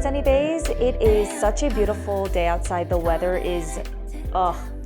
Sunny Bays. It is such a beautiful day outside. The weather is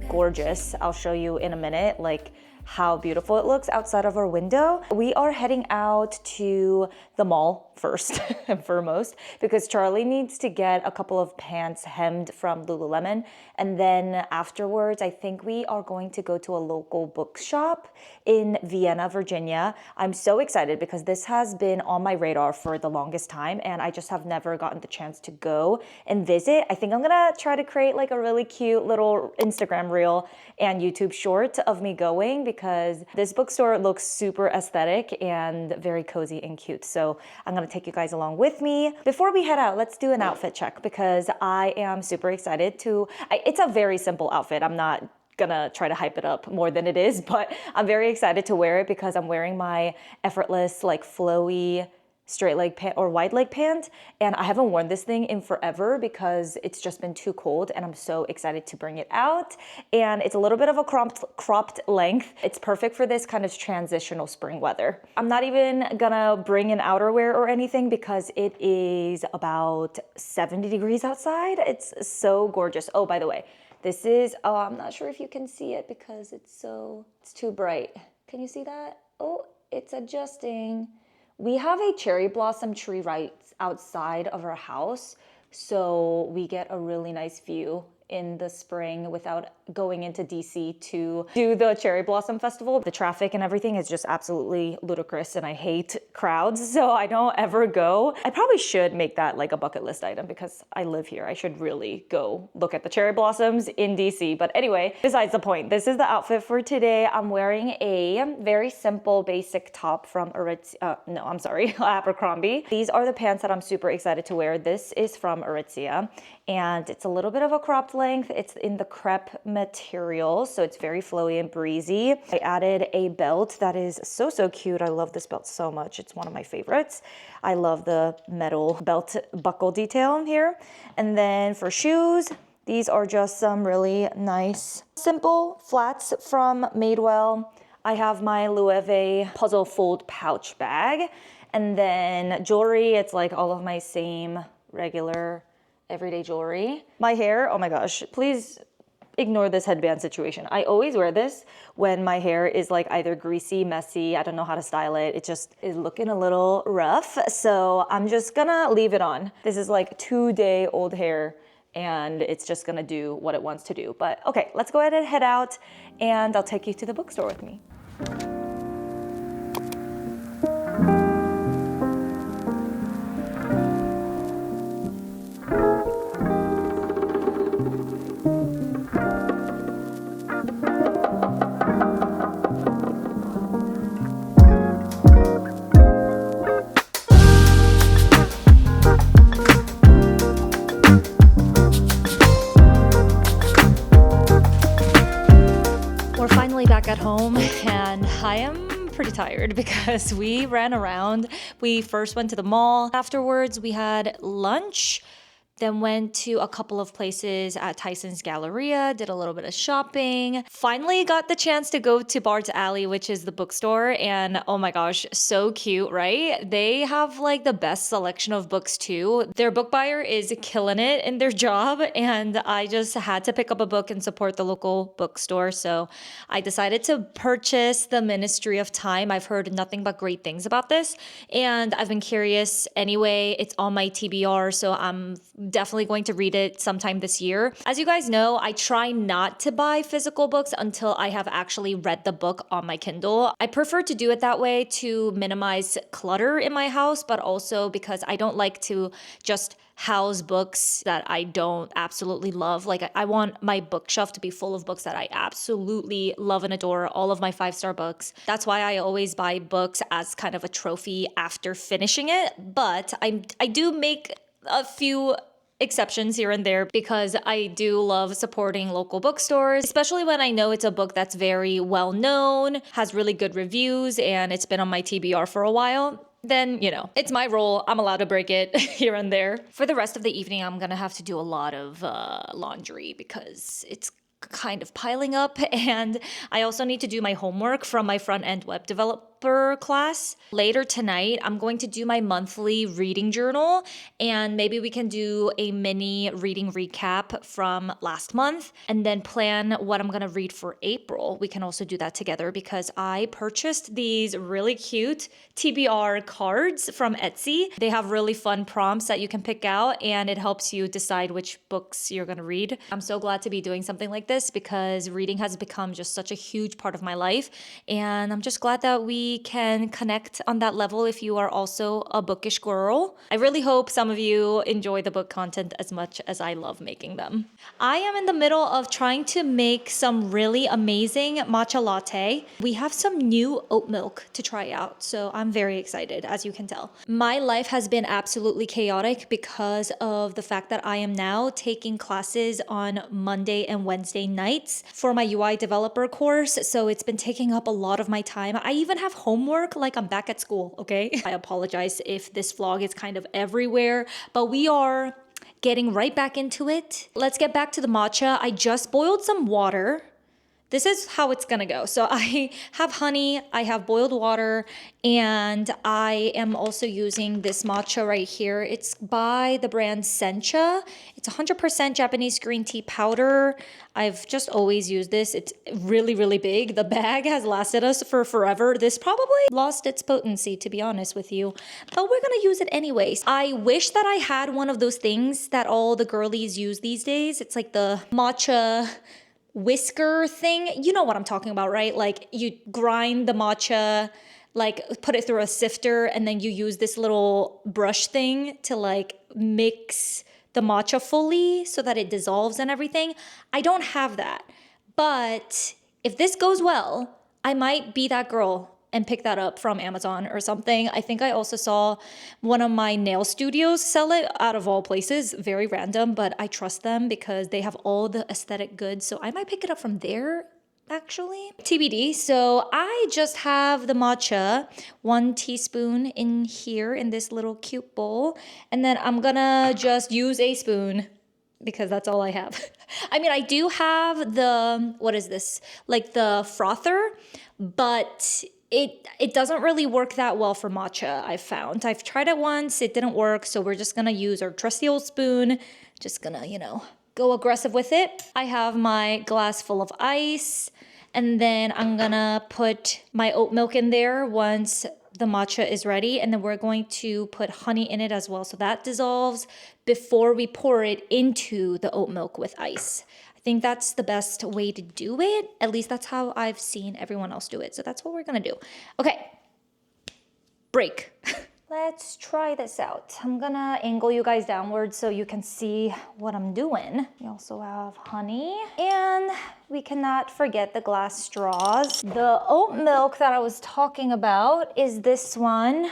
gorgeous. I'll show you in a minute like how beautiful it looks outside of our window. We are heading out to the mall first and foremost because Charlie needs to get a couple of pants hemmed from Lululemon, and then afterwards I think we are going to go to a local bookshop in Vienna, Virginia. I'm so excited because this has been on my radar for the longest time and I just have never gotten the chance to go and visit. I think I'm gonna try to create like a really cute little Instagram reel and YouTube short of me going because this bookstore looks super aesthetic and very cozy and cute. So I'm gonna take you guys along with me. Before we head out, let's do an outfit check because I am super excited to, it's a very simple outfit. I'm not gonna try to hype it up more than it is, but I'm very excited to wear it because I'm wearing my effortless, like flowy straight leg pant or wide leg pant, and I haven't worn this thing in forever because it's just been too cold, and I'm so excited to bring it out. And it's a little bit of a cropped length. It's perfect for this kind of transitional spring weather. I'm not even gonna bring an outerwear or anything because it is about 70 degrees outside. It's so gorgeous. Oh, by the way, this is, I'm not sure if you can see it because it's too bright. Can you see that? Oh, it's adjusting. We have a cherry blossom tree right outside of our house, so we get a really nice view in the spring without going into DC to do the cherry blossom festival. The traffic and everything is just absolutely ludicrous and I hate crowds, so I don't ever go. I probably should make that like a bucket list item because I live here. I should really go look at the cherry blossoms in DC. But anyway, besides the point, this is the outfit for today. I'm wearing a very simple basic top from Abercrombie. These are the pants that I'm super excited to wear. This is from Aritzia and it's a little bit of a cropped length. It's in the crepe material, so it's very flowy and breezy. I added a belt that is so cute. I love this belt so much. It's one of my favorites. I love the metal belt buckle detail here. And then for shoes, these are just some really nice, simple flats from Madewell. I have my Loewe puzzle fold pouch bag. And then jewelry, it's like all of my same regular everyday jewelry. My hair, oh my gosh, please ignore this headband situation. I always wear this when my hair is like either greasy, messy, I don't know how to style it. It just is looking a little rough. So I'm just gonna leave it on. This is like 2-day-old hair and it's just gonna do what it wants to do. But okay, let's go ahead and head out and I'll take you to the bookstore with me. Back at home and I am pretty tired because we ran around. We first went to the mall. Afterwards, we had lunch, then went to a couple of places at Tyson's Galleria, did a little bit of shopping. Finally got the chance to go to Bards Alley, which is the bookstore, and oh my gosh, so cute, right? They have like the best selection of books too. Their book buyer is killing it in their job, and I just had to pick up a book and support the local bookstore, so I decided to purchase The Ministry of Time. I've heard nothing but great things about this, and I've been curious anyway. It's on my TBR, so I'm definitely going to read it sometime this year. As you guys know, I try not to buy physical books until I have actually read the book on my Kindle. I prefer to do it that way to minimize clutter in my house, but also because I don't like to just house books that I don't absolutely love. Like I want my bookshelf to be full of books that I absolutely love and adore, all of my 5-star books. That's why I always buy books as kind of a trophy after finishing it. But I do make a few exceptions here and there because I do love supporting local bookstores, especially when I know it's a book that's very well known, has really good reviews, and it's been on my TBR for a while. Then, you know, it's my role. I'm allowed to break it here and there. For the rest of the evening, I'm gonna have to do a lot of laundry because it's kind of piling up, and I also need to do my homework from my front-end web development developer class. Later tonight, I'm going to do my monthly reading journal, and maybe we can do a mini reading recap from last month and then plan what I'm gonna read for April. We can also do that together because I purchased these really cute TBR cards from Etsy. They have really fun prompts that you can pick out, and it helps you decide which books you're gonna read. I'm so glad to be doing something like this because reading has become just such a huge part of my life, and I'm just glad that we can connect on that level if you are also a bookish girl. I really hope some of you enjoy the book content as much as I love making them. I am in the middle of trying to make some really amazing matcha latte. We have some new oat milk to try out, so I'm very excited, as you can tell. My life has been absolutely chaotic because of the fact that I am now taking classes on Monday and Wednesday nights for my UI developer course, so it's been taking up a lot of my time. I even have homework like I'm back at school, okay? I apologize if this vlog is kind of everywhere, but we are getting right back into it. Let's get back to the matcha. I just boiled some water. This is how it's gonna go. So I have honey, I have boiled water, and I am also using this matcha right here. It's by the brand Sencha. It's 100% Japanese green tea powder. I've just always used this. It's really, really big. The bag has lasted us for forever. This probably lost its potency, to be honest with you, but we're gonna use it anyways. I wish that I had one of those things that all the girlies use these days. It's like the matcha whisker thing. You know what I'm talking about, right? Like you grind the matcha, like put it through a sifter, and then you use this little brush thing to like mix the matcha fully so that it dissolves and everything. I don't have that. But if this goes well, I might be that girl and pick that up from Amazon or something. I think I also saw one of my nail studios sell it, out of all places. Very random, but I trust them because they have all the aesthetic goods. So I might pick it up from there, actually. TBD. So I just have the matcha, 1 teaspoon in here in this little cute bowl. And then I'm gonna just use a spoon because that's all I have. I mean, I do have the, what is this? Like the frother, but it doesn't really work that well for matcha, I've found. I've tried it once, it didn't work, so we're just gonna use our trusty old spoon. Just gonna, you know, go aggressive with it. I have my glass full of ice, and then I'm gonna put my oat milk in there once the matcha is ready, and then we're going to put honey in it as well, so that dissolves before we pour it into the oat milk with ice. I think that's the best way to do it. At least that's how I've seen everyone else do it. So that's what we're gonna do. Okay, break. Let's try this out. I'm gonna angle you guys downwards so you can see what I'm doing. We also have honey, and we cannot forget the glass straws. The oat milk that I was talking about is this one.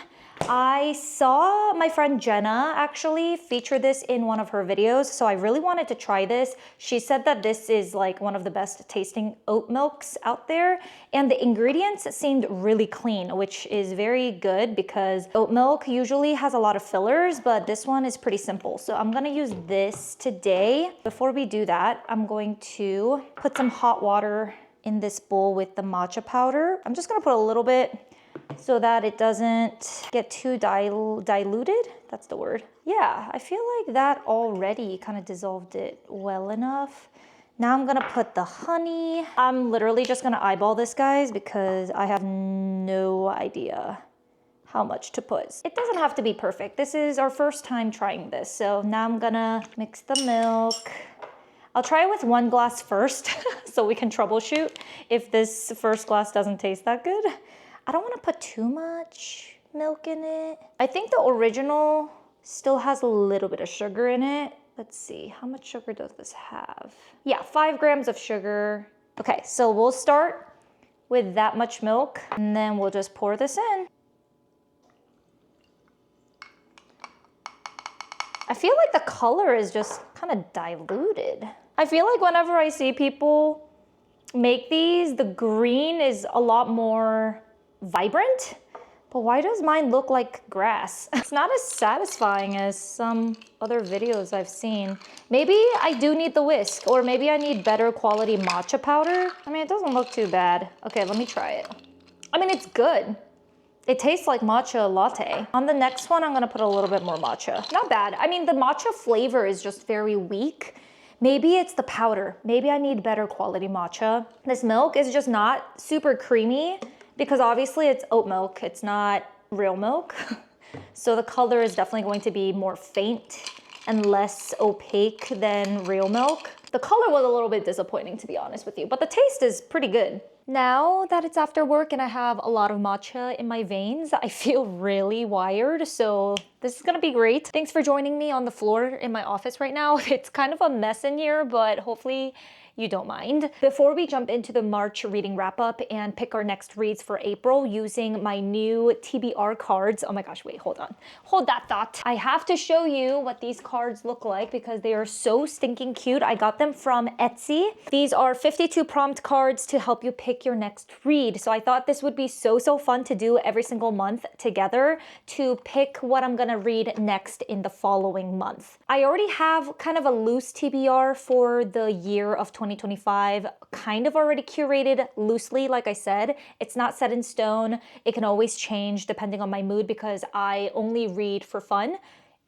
I saw my friend Jenna actually feature this in one of her videos, so I really wanted to try this. She said that this is like one of the best tasting oat milks out there, and the ingredients seemed really clean, which is very good because oat milk usually has a lot of fillers, but this one is pretty simple. So I'm gonna use this today. Before we do that, I'm going to put some hot water in this bowl with the matcha powder. I'm just gonna put a little bit so that it doesn't get too diluted. That's the word. Yeah, I feel like that already kind of dissolved it well enough. Now I'm gonna put the honey. I'm literally just gonna eyeball this, guys, because I have no idea how much to put. It doesn't have to be perfect. This is our first time trying this. So now I'm gonna mix the milk. I'll try it with 1 glass first so we can troubleshoot if this first glass doesn't taste that good. I don't want to put too much milk in it. I think the original still has a little bit of sugar in it. Let's see, how much sugar does this have? Yeah, 5 grams of sugar. Okay, so we'll start with that much milk, and then we'll just pour this in. I feel like the color is just kind of diluted. I feel like whenever I see people make these, the green is a lot more vibrant, but why does mine look like grass? It's not as satisfying as some other videos I've seen. Maybe I do need the whisk, or maybe I need better quality matcha powder. I mean, it doesn't look too bad. Okay, let me try it. I mean, it's good. It tastes like matcha latte. On the next one, I'm gonna put a little bit more matcha. Not bad. I mean, the matcha flavor is just very weak. Maybe it's the powder. Maybe I need better quality matcha. This milk is just not super creamy because obviously it's oat milk. It's not real milk. So the color is definitely going to be more faint and less opaque than real milk. The color was a little bit disappointing, to be honest with you, but the taste is pretty good. Now that it's after work and I have a lot of matcha in my veins, I feel really wired, so this is gonna be great. Thanks for joining me on the floor in my office right now. It's kind of a mess in here, but hopefully you don't mind. Before we jump into the March reading wrap up and pick our next reads for April using my new TBR cards. Oh my gosh, wait, hold on. Hold that thought. I have to show you what these cards look like because they are so stinking cute. I got them from Etsy. These are 52 prompt cards to help you pick your next read. So I thought this would be so fun to do every single month together to pick what I'm gonna read next in the following month. I already have kind of a loose TBR for the year of 2025, kind of already curated loosely. Like I said, it's not set in stone. It can always change depending on my mood because I only read for fun.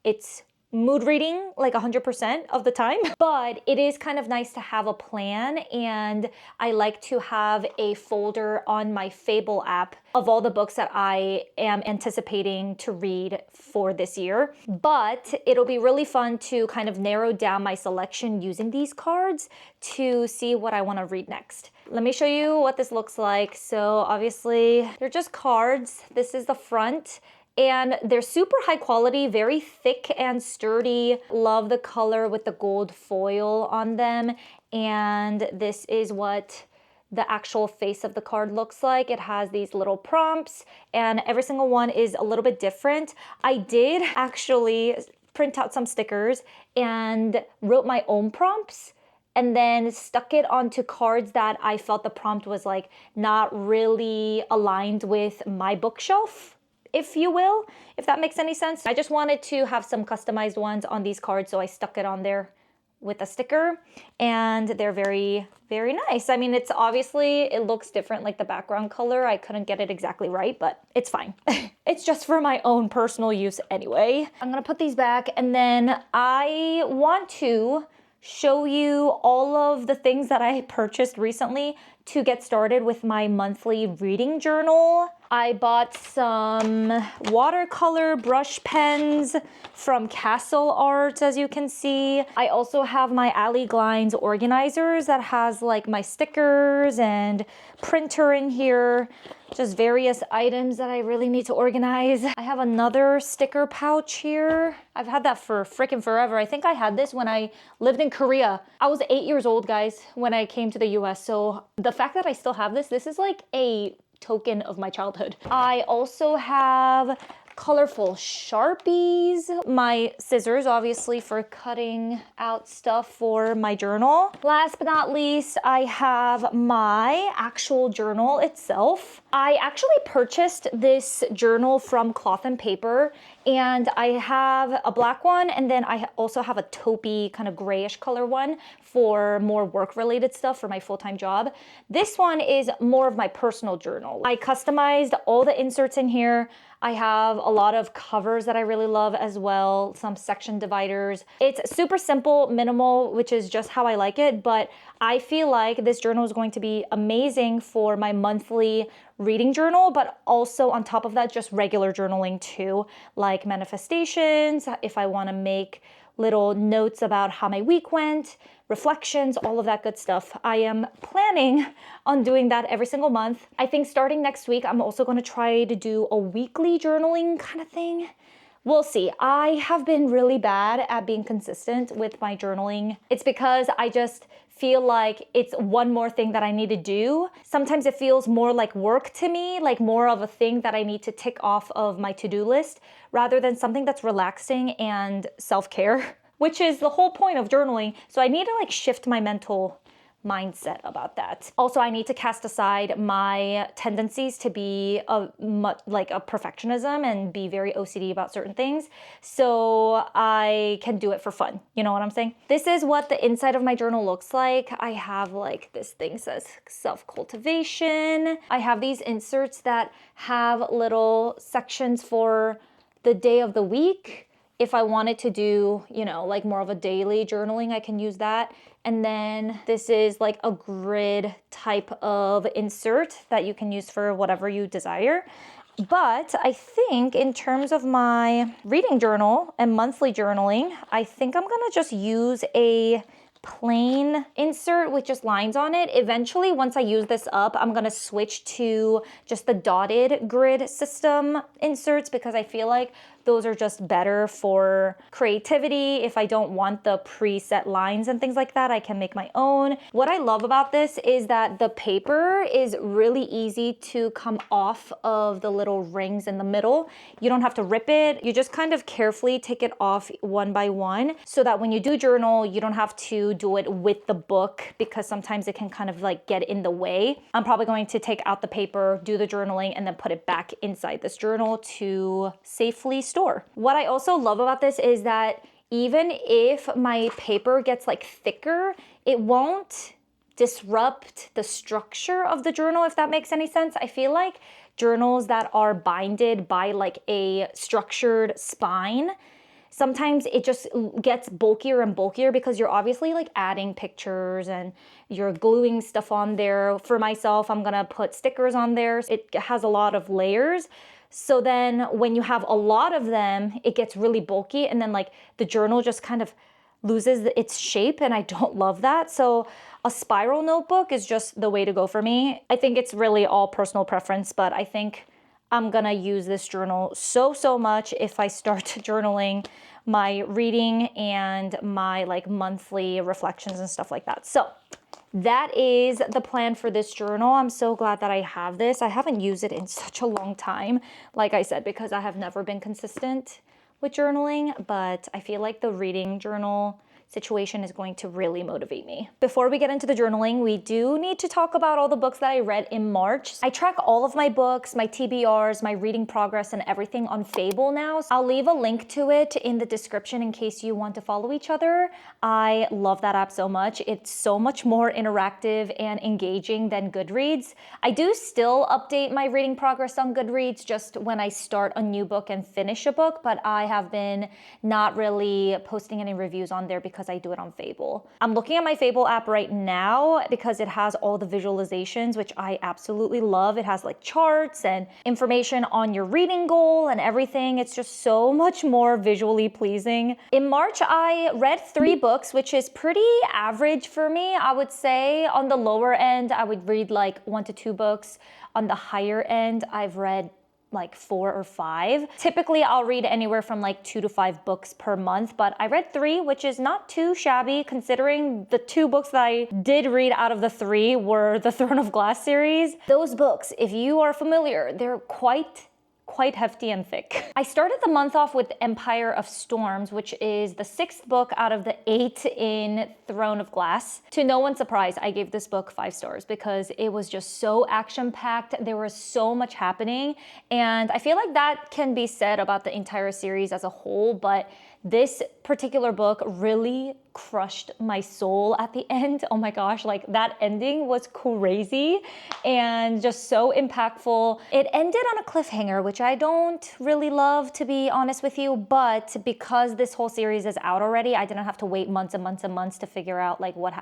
It's mood reading like 100% of the time, but it is kind of nice to have a plan, and I like to have a folder on my Fable app of all the books that I am anticipating to read for this year. But it'll be really fun to kind of narrow down my selection using these cards to see what I want to read next. Let me show you what this looks like. So obviously they're just cards. This is the front. And they're super high quality, very thick and sturdy. Love the color with the gold foil on them. And this is what the actual face of the card looks like. It has these little prompts and every single one is a little bit different. I did actually print out some stickers and wrote my own prompts and then stuck it onto cards that I felt the prompt was like not really aligned with my bookshelf, if you will, if that makes any sense. I just wanted to have some customized ones on these cards, so I stuck it on there with a sticker, and they're very nice. I mean, it's obviously, it looks different, like the background color. I couldn't get it exactly right, but it's fine. It's just for my own personal use anyway. I'm gonna put these back, and then I want to show you all of the things that I purchased recently to get started with my monthly reading journal. I bought some watercolor brush pens from Castle Arts, as you can see. I also have my Ali Glines organizers that has like my stickers and printer in here. Just various items that I really need to organize. I have another sticker pouch here. I've had that for freaking forever. I think I had this when I lived in Korea. I was 8 years old, guys, when I came to the US. So the fact that I still have this is like a token of my childhood. I also have colorful Sharpies, my scissors, obviously, for cutting out stuff for my journal. Last but not least, I have my actual journal itself. I actually purchased this journal from Cloth and Paper, and I have a black one, and then I also have a taupey kind of grayish color one for more work-related stuff for my full-time job. This one is more of my personal journal. I customized all the inserts in here. I have a lot of covers that I really love as well, some section dividers. It's super simple, minimal, which is just how I like it, but I feel like this journal is going to be amazing for my monthly reading journal, but also on top of that, just regular journaling too, like manifestations, if I want to make little notes about how my week went, reflections, all of that good stuff. I am planning on doing that every single month. I think starting next week, I'm also going to try to do a weekly journaling kind of thing. We'll see. I have been really bad at being consistent with my journaling. It's because I just feel like it's one more thing that I need to do. Sometimes it feels more like work to me, like more of a thing that I need to tick off of my to-do list rather than something that's relaxing and self-care, which is the whole point of journaling. So I need to like shift my mental mindset about that. Also, I need to cast aside my tendencies to be like a perfectionism and be very OCD about certain things, so I can do it for fun. You know what I'm saying? This is what the inside of my journal looks like. I have like this thing says self-cultivation. I have these inserts that have little sections for the day of the week. If I wanted to do, you know, like more of a daily journaling, I can use that. And then this is like a grid type of insert that you can use for whatever you desire. But I think in terms of my reading journal and monthly journaling, I think I'm gonna just use a plain insert with just lines on it. Eventually, once I use this up, I'm gonna switch to just the dotted grid system inserts because I feel like those are just better for creativity. If I don't want the preset lines and things like that, I can make my own. What I love about this is that the paper is really easy to come off of the little rings in the middle. You don't have to rip it. You just kind of carefully take it off one by one so that when you do journal, you don't have to do it with the book because sometimes it can kind of like get in the way. I'm probably going to take out the paper, do the journaling, and then put it back inside this journal to safely store. What I also love about this is that even if my paper gets like thicker, it won't disrupt the structure of the journal, if that makes any sense. I feel like journals that are binded by like a structured spine, sometimes it just gets bulkier and bulkier because you're obviously like adding pictures and you're gluing stuff on there. For myself, I'm gonna put stickers on there. It has a lot of layers. So then when you have a lot of them, it gets really bulky and then like the journal just kind of loses its shape and I don't love that. So a spiral notebook is just the way to go for me. I think it's really all personal preference, but I think I'm gonna use this journal so much if I start journaling my reading and my like monthly reflections and stuff like that. So that is the plan for this journal. I'm so glad that I have this. I haven't used it in such a long time, like I said, because I have never been consistent with journaling, but I feel like the reading journal situation is going to really motivate me. Before we get into the journaling, we do need to talk about all the books that I read in March. I track all of my books, my TBRs, my reading progress, and everything on Fable now. I'll leave a link to it in the description in case you want to follow each other. I love that app so much. It's so much more interactive and engaging than Goodreads. I do still update my reading progress on Goodreads just when I start a new book and finish a book, but I have been not really posting any reviews on there because I do it on Fable. I'm looking at my Fable app right now because it has all the visualizations, which I absolutely love. It has like charts and information on your reading goal and everything. It's just so much more visually pleasing. In March, I read 3 books, which is pretty average for me. I would say on the lower end, I would read like 1 to 2 books. On the higher end, I've read like 4 or 5. Typically, I'll read anywhere from like 2 to 5 books per month, but I read 3, which is not too shabby considering the 2 books that I did read out of the 3 were the Throne of Glass series. Those books, if you are familiar, they're quite hefty and thick. I started the month off with Empire of Storms, which is the 6th book out of the 8 in Throne of Glass. To no one's surprise, I gave this book 5 stars because it was just so action-packed. There was so much happening, and I feel like that can be said about the entire series as a whole, but this particular book really crushed my soul at the end. Oh my gosh, like that ending was crazy and just so impactful. It ended on a cliffhanger, which I don't really love, to be honest with you, but because this whole series is out already, I didn't have to wait months and months and months to figure out like what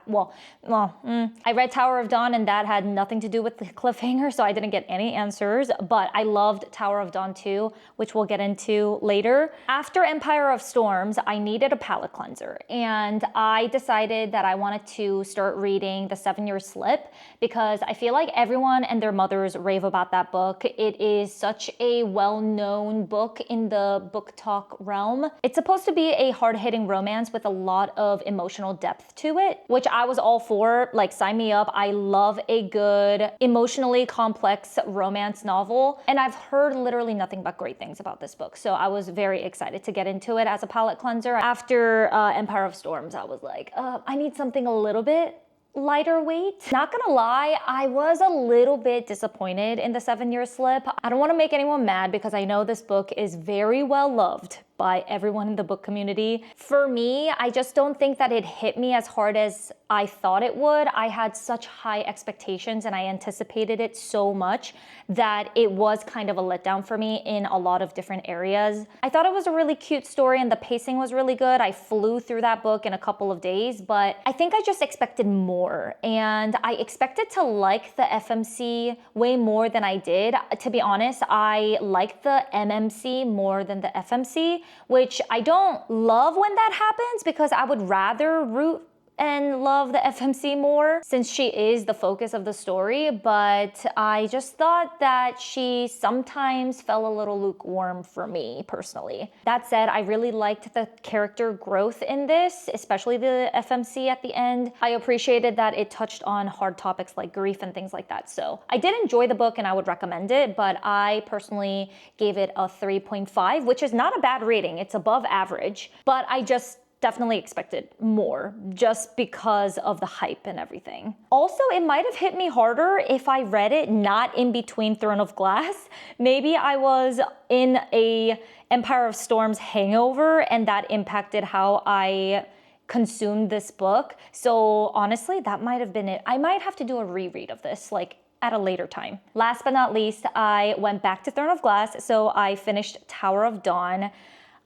I read Tower of Dawn and that had nothing to do with the cliffhanger, so I didn't get any answers, but I loved Tower of Dawn too, which we'll get into later. After Empire of Storms, I needed a palate cleanser, and I decided that I wanted to start reading The 7-Year Slip because I feel like everyone and their mothers rave about that book. It is such a well-known book in the book talk realm. It's supposed to be a hard-hitting romance with a lot of emotional depth to it, which I was all for. Like, sign me up. I love a good, emotionally complex romance novel, and I've heard literally nothing but great things about this book, so I was very excited to get into it as a palate cleanser. After Empire of Storms, I was like, I need something a little bit lighter weight. Not gonna lie, I was a little bit disappointed in the 7-year slip. I don't want to make anyone mad because I know this book is very well loved by everyone in the book community. For me, I just don't think that it hit me as hard as I thought it would. I had such high expectations and I anticipated it so much that it was kind of a letdown for me in a lot of different areas. I thought it was a really cute story and the pacing was really good. I flew through that book in a couple of days, but I think I just expected more. And I expected to like the FMC way more than I did. To be honest, I liked the MMC more than the FMC, which I don't love when that happens because I would rather root and love the FMC more since she is the focus of the story, but I just thought that she sometimes fell a little lukewarm for me personally. That said, I really liked the character growth in this, especially the FMC at the end. I appreciated that it touched on hard topics like grief and things like that. So I did enjoy the book and I would recommend it, but I personally gave it a 3.5, which is not a bad rating. It's above average, but I just definitely expected more just because of the hype and everything. Also, it might have hit me harder if I read it not in between Throne of Glass. Maybe I was in a Empire of Storms hangover and that impacted how I consumed this book. So honestly, that might have been it. I might have to do a reread of this, like at a later time. Last but not least, I went back to Throne of Glass, so I finished Tower of Dawn.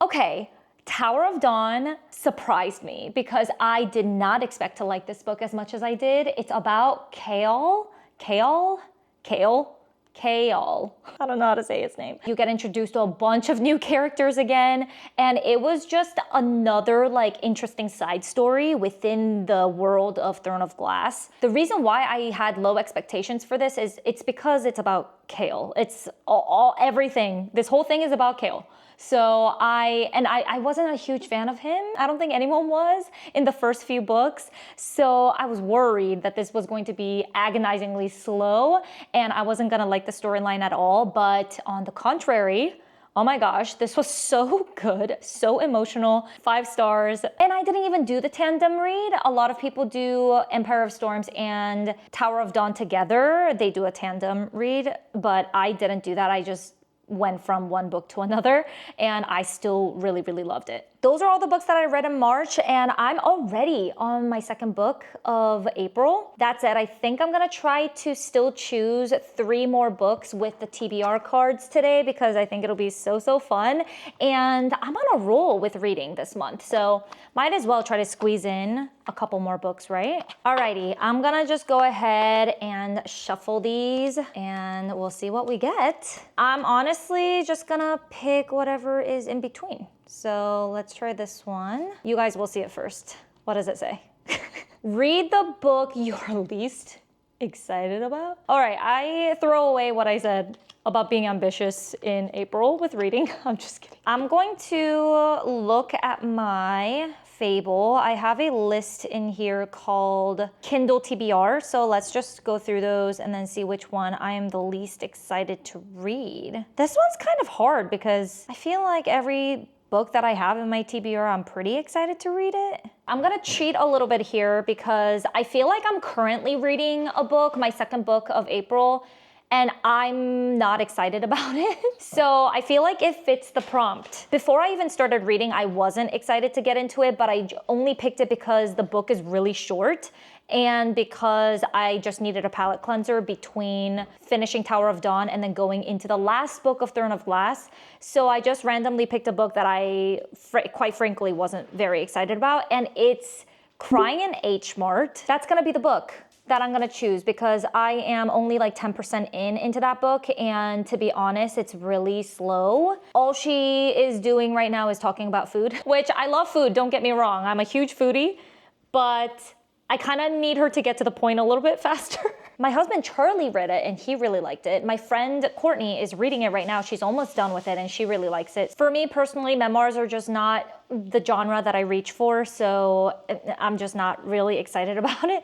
Okay, Tower of Dawn surprised me because I did not expect to like this book as much as I did. It's about Kale. I don't know how to say his name. You get introduced to a bunch of new characters again, and it was just another like interesting side story within the world of Throne of Glass. The reason why I had low expectations for this is it's because it's about Kale. It's everything. This whole thing is about Kale. So I wasn't a huge fan of him. I don't think anyone was in the first few books. So I was worried that this was going to be agonizingly slow and I wasn't gonna like the storyline at all. But on the contrary, oh my gosh, this was so good, so emotional, 5 stars. And I didn't even do the tandem read. A lot of people do Empire of Storms and Tower of Dawn together. They do a tandem read, but I didn't do that. I just went from one book to another and I still really, really loved it. Those are all the books that I read in March and I'm already on my second book of April. That said, I think I'm gonna try to still choose 3 more books with the TBR cards today because I think it'll be so fun. And I'm on a roll with reading this month, so might as well try to squeeze in a couple more books, right? Alrighty, I'm gonna just go ahead and shuffle these and we'll see what we get. I'm honestly just gonna pick whatever is in between. So let's try this one. You guys will see it first. What does it say? Read the book you're least excited about. All right, I throw away what I said about being ambitious in April with reading. I'm just kidding. I'm going to look at my Fable. I have a list in here called Kindle TBR. So let's just go through those and then see which one I am the least excited to read. This one's kind of hard because I feel like every book that I have in my TBR, I'm pretty excited to read it. I'm gonna cheat a little bit here because I feel like I'm currently reading a book, my second book of April, and I'm not excited about it. So I feel like it fits the prompt. Before I even started reading, I wasn't excited to get into it, but I only picked it because the book is really short and because I just needed a palate cleanser between finishing Tower of Dawn and then going into the last book of Throne of Glass. So I just randomly picked a book that I, quite frankly, wasn't very excited about, and it's Crying in H Mart. That's gonna be the book that I'm gonna choose because I am only like 10% into that book, and to be honest, it's really slow. All she is doing right now is talking about food, which I love food, don't get me wrong. I'm a huge foodie, but I kind of need her to get to the point a little bit faster. My husband Charlie read it and he really liked it. My friend Courtney is reading it right now. She's almost done with it and she really likes it. For me personally, memoirs are just not the genre that I reach for, so I'm just not really excited about it.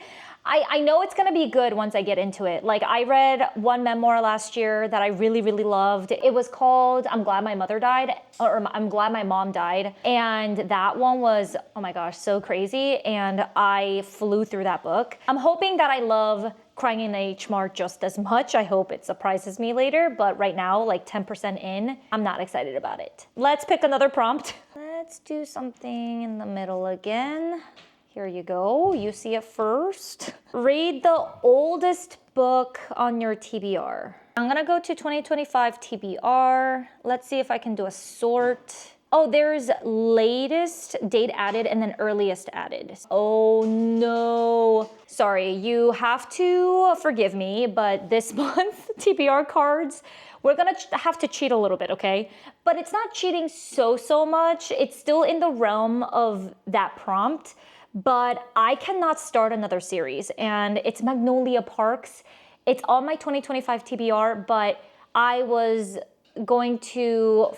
I know it's gonna be good once I get into it. Like, I read one memoir last year that I really, really loved. It was called I'm Glad My Mother Died, or I'm Glad My Mom Died. And that one was, oh my gosh, so crazy. And I flew through that book. I'm hoping that I love Crying in H Mart just as much. I hope it surprises me later, but right now, like 10% in, I'm not excited about it. Let's pick another prompt. Let's do something in the middle again. Here you go, you see it first. Read the oldest book on your TBR. I'm gonna go to 2025 TBR. Let's see if I can do a sort. Oh, there's latest, date added, and then earliest added. Oh no. Sorry, you have to forgive me, but this month, TBR cards, we're gonna have to cheat a little bit, okay? But it's not cheating so much. It's still in the realm of that prompt, but I cannot start another series, and it's Magnolia Parks. It's on my 2025 TBR, but I was going to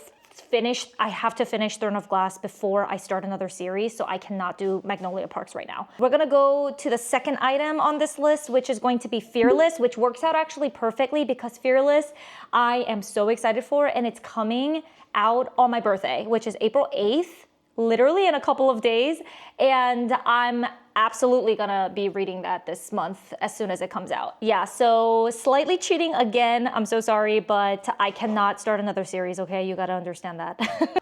I have to finish Throne of Glass before I start another series, so I cannot do Magnolia Parks right now. We're gonna go to the second item on this list, which is going to be Fearless, which works out actually perfectly because Fearless, I am so excited for, and it's coming out on my birthday, which is April 8th, literally in a couple of days, and I'm absolutely gonna be reading that this month as soon as it comes out. Yeah, so slightly cheating again, I'm so sorry, but I cannot start another series, okay? You gotta understand that.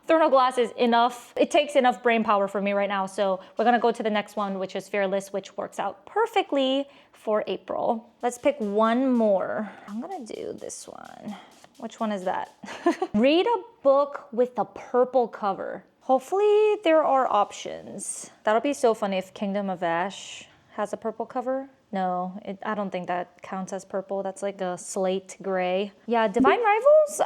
Throne of Glass is enough, it takes enough brain power for me right now, so we're gonna go to the next one, which is Fearless, which works out perfectly for April. Let's pick one more. I'm gonna do this one. Which one is that? Read a book with a purple cover. Hopefully there are options. That'll be so funny if Kingdom of Ash has a purple cover. No, I don't think that counts as purple. That's like a slate gray. Yeah, Divine Rivals,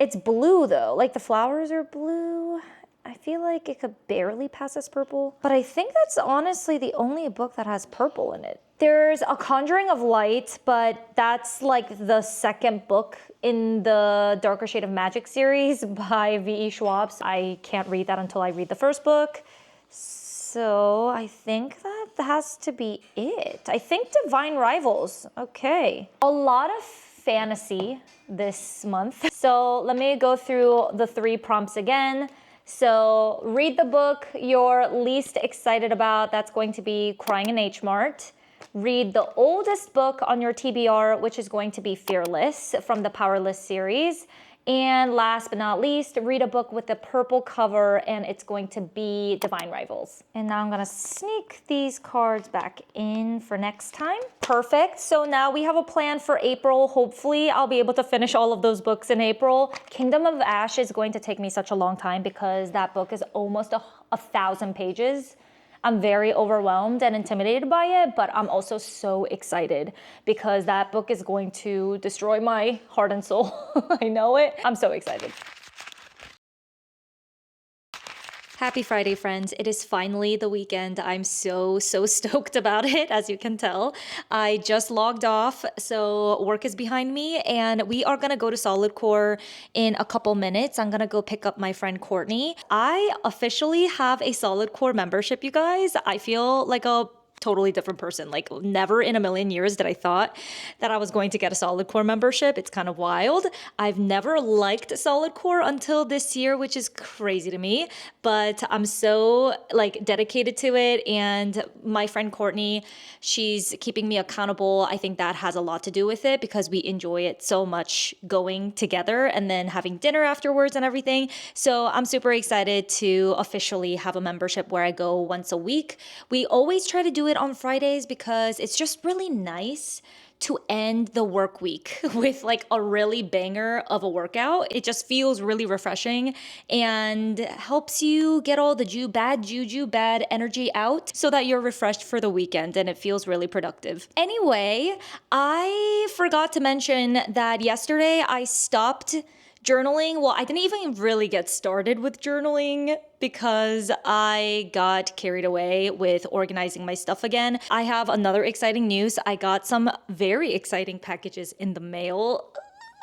it's blue though. Like the flowers are blue. I feel like it could barely pass as purple, but I think that's honestly the only book that has purple in it. There's A Conjuring of Light, but that's like the second book in the Darker Shade of Magic series by V.E. Schwab. I can't read that until I read the first book. So I think that has to be it. I think Divine Rivals. Okay. A lot of fantasy this month. So let me go through the 3 prompts again. So read the book you're least excited about. That's going to be Crying in H Mart. Read the oldest book on your TBR, which is going to be Fearless from the Powerless series. And last but not least, read a book with a purple cover, and it's going to be Divine Rivals. And now I'm gonna sneak these cards back in for next time. Perfect, so now we have a plan for April. Hopefully I'll be able to finish all of those books in April. Kingdom of Ash is going to take me such a long time because that book is almost 1,000 pages. I'm very overwhelmed and intimidated by it, but I'm also so excited because that book is going to destroy my heart and soul. I know it. I'm so excited. Happy Friday, friends. It is finally the weekend. I'm so stoked about it, as you can tell. I just logged off, so work is behind me, and we are gonna go to solidcore in a couple minutes. I'm gonna go pick up my friend Courtney. I officially have a solidcore membership, you guys. I feel like a totally different person. Like, never in a million years did I thought that I was going to get a solidcore membership. It's kind of wild. I've never liked solidcore until this year, which is crazy to me, but I'm so like dedicated to it. And my friend Courtney, she's keeping me accountable. I think that has a lot to do with it because we enjoy it so much going together and then having dinner afterwards and everything. So I'm super excited to officially have a membership where I go once a week. We always try to do it on Fridays because it's just really nice to end the work week with like a really banger of a workout. It just feels really refreshing and helps you get all the bad juju, bad energy out so that you're refreshed for the weekend and it feels really productive. Anyway, I forgot to mention that yesterday I stopped journaling. Well, I didn't even really get started with journaling because I got carried away with organizing my stuff again. I have another exciting news. I got some very exciting packages in the mail.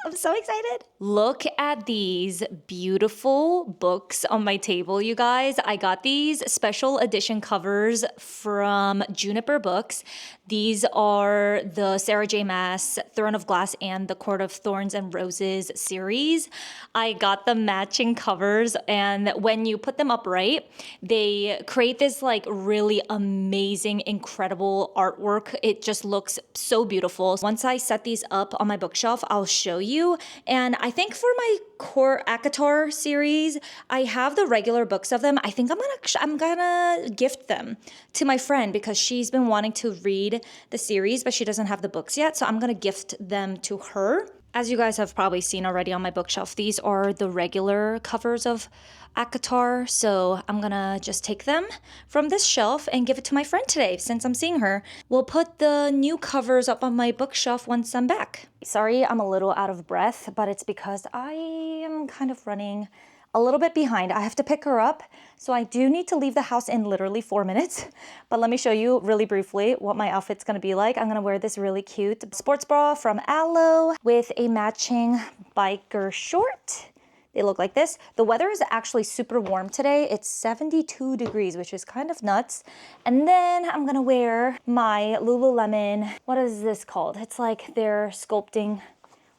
I'm so excited. Look at these beautiful books on my table, you guys. I got these special edition covers from Juniper Books. These are the Sarah J. Maas Throne of Glass and the Court of Thorns and Roses series. I got the matching covers, and when you put them upright, they create this like really amazing, incredible artwork. It just looks so beautiful. Once I set these up on my bookshelf, I'll show you. And I think for my core ACOTAR series, I have the regular books of them. I think I'm gonna gift them to my friend because she's been wanting to read the series, but she doesn't have the books yet. So I'm gonna gift them to her. As you guys have probably seen already on my bookshelf, these are the regular covers of ACOTAR, so I'm gonna just take them from this shelf and give it to my friend today since I'm seeing her. We'll put the new covers up on my bookshelf once I'm back. Sorry, I'm a little out of breath, but it's because I am kind of running a little bit behind. I have to pick her up, so I do need to leave the house in literally 4 minutes. But let me show you really briefly what my outfit's gonna be like. I'm gonna wear this really cute sports bra from Aloe with a matching biker short. They look like this. The weather is actually super warm today. It's 72 degrees, which is kind of nuts. And then I'm gonna wear my Lululemon, what is this called? It's like their sculpting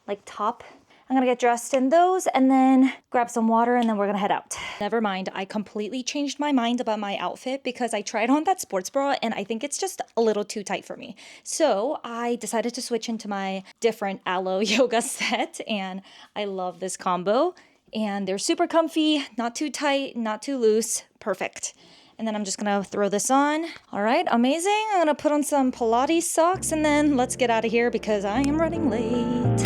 like top. I'm gonna get dressed in those and then grab some water and then we're gonna head out. Never mind, I completely changed my mind about my outfit because I tried on that sports bra and I think it's just a little too tight for me. So I decided to switch into my different Aloe yoga set and I love this combo. And they're super comfy, not too tight, not too loose, perfect. And then I'm just gonna throw this on. All right, amazing. I'm gonna put on some Pilates socks and then let's get out of here because I am running late.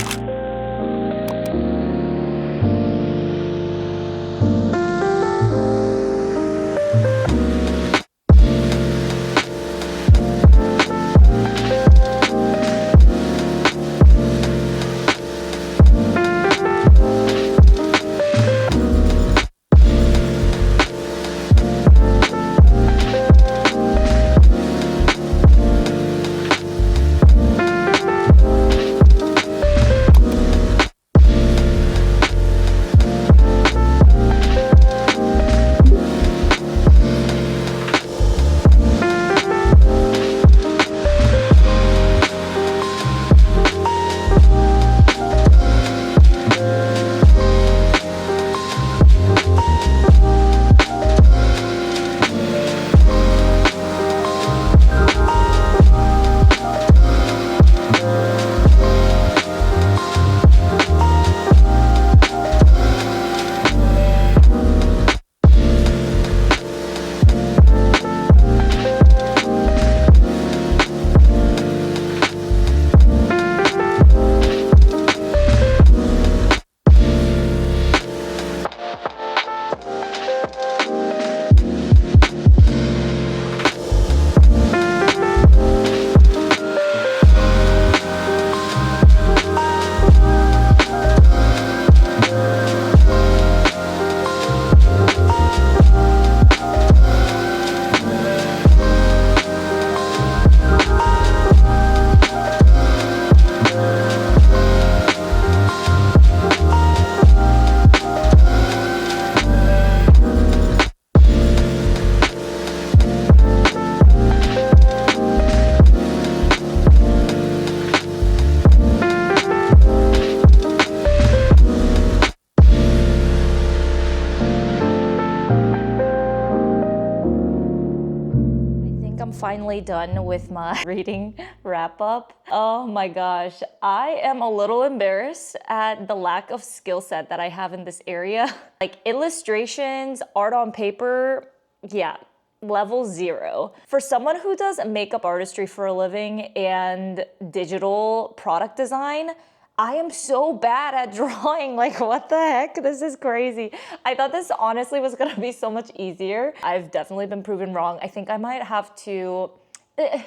Finally done with my reading wrap up. Oh my gosh, I am a little embarrassed at the lack of skill set that I have in this area. Like illustrations, art on paper, yeah, level 0. For someone who does makeup artistry for a living and digital product design, I am so bad at drawing, like what the heck? This is crazy. I thought this honestly was gonna be so much easier. I've definitely been proven wrong. I think I might have to,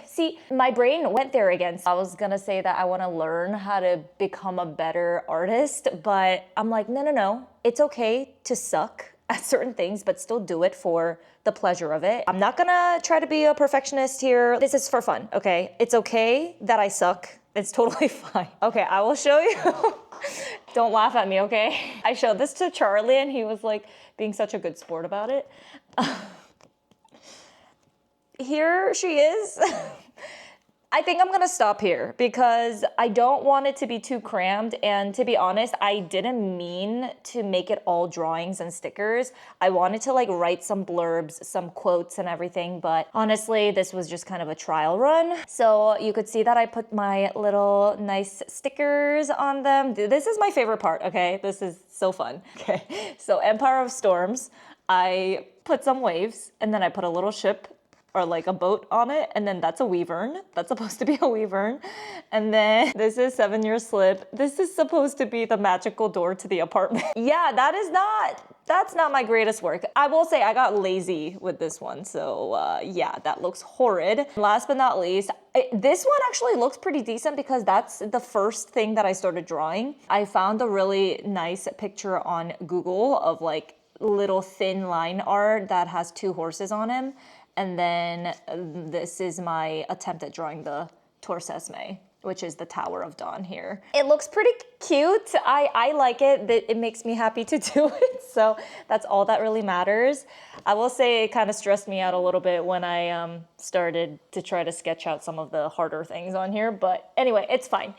see, my brain went there again. I was gonna say that I wanna learn how to become a better artist, but I'm like, no. It's okay to suck at certain things, but still do it for the pleasure of it. I'm not gonna try to be a perfectionist here. This is for fun, okay? It's okay that I suck. It's totally fine. Okay, I will show you Don't laugh at me, okay? I showed this to Charlie and he was like being such a good sport about it. Here she is. I think I'm gonna stop here because I don't want it to be too crammed, and to be honest, I didn't mean to make it all drawings and stickers. I wanted to like write some blurbs, some quotes and everything, but honestly, this was just kind of a trial run. So you could see that I put my little nice stickers on them. This is my favorite part, okay? This is so fun. Okay, so Empire of Storms, I put some waves and then I put a little ship or like a boat on it, and then that's a weavern. That's supposed to be a weavern. And then this is 7-year slip. This is supposed to be the magical door to the apartment. Yeah, that's not my greatest work. I will say I got lazy with this one, so yeah, that looks horrid. Last but not least, this one actually looks pretty decent because that's the first thing that I started drawing. I found a really nice picture on Google of like little thin line art that has 2 horses on him. And then this is my attempt at drawing the Torse Esme, which is the Tower of Dawn here. It looks pretty cute. I like it. It makes me happy to do it. So that's all that really matters. I will say it kind of stressed me out a little bit when I started to try to sketch out some of the harder things on here. But anyway, it's fine.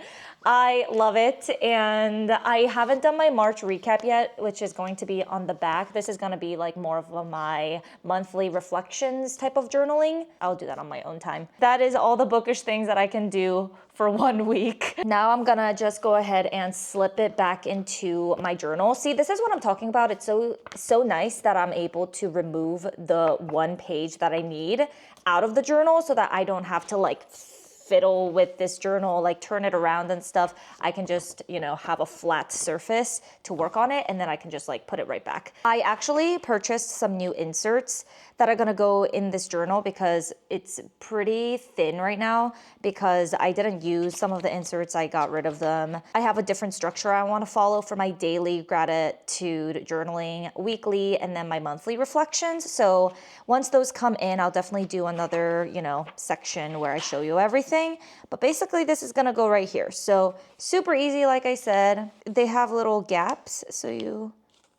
I love it. And I haven't done my March recap yet, which is going to be on the back. This is going to be like more of my monthly reflections type of journaling. I'll do that on my own time. That is all the bookish things that I can do for 1 week. Now I'm gonna just go ahead and slip it back into my journal. See, this is what I'm talking about. It's so nice that I'm able to remove the 1 page that I need out of the journal so that I don't have to like fiddle with this journal, like turn it around and stuff. I can just, you know, have a flat surface to work on it, and then I can just like put it right back. I actually purchased some new inserts that are gonna go in this journal because it's pretty thin right now because I didn't use some of the inserts. I got rid of them. I have a different structure I want to follow for my daily gratitude journaling, weekly, and then my monthly reflections. So once those come in, I'll definitely do another, you know, section where I show you everything. But basically this is gonna go right here. So super easy, like I said. They have little gaps, so you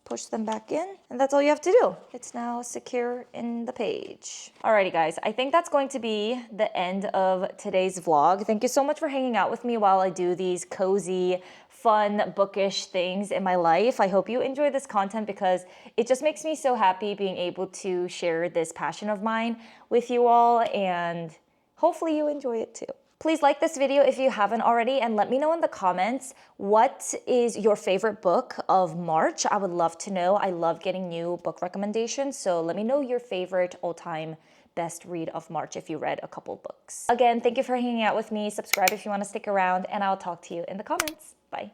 push them back in, and that's all you have to do. It's now secure in the page. Alrighty guys, I think that's going to be the end of today's vlog. Thank you so much for hanging out with me while I do these cozy, fun, bookish things in my life. I hope you enjoy this content because it just makes me so happy being able to share this passion of mine with you all, and hopefully you enjoy it too. Please like this video if you haven't already, and let me know in the comments what is your favorite book of March. I would love to know. I love getting new book recommendations, so let me know your favorite all-time best read of March if you read a couple books. Again, thank you for hanging out with me. Subscribe if you want to stick around, and I'll talk to you in the comments. Bye.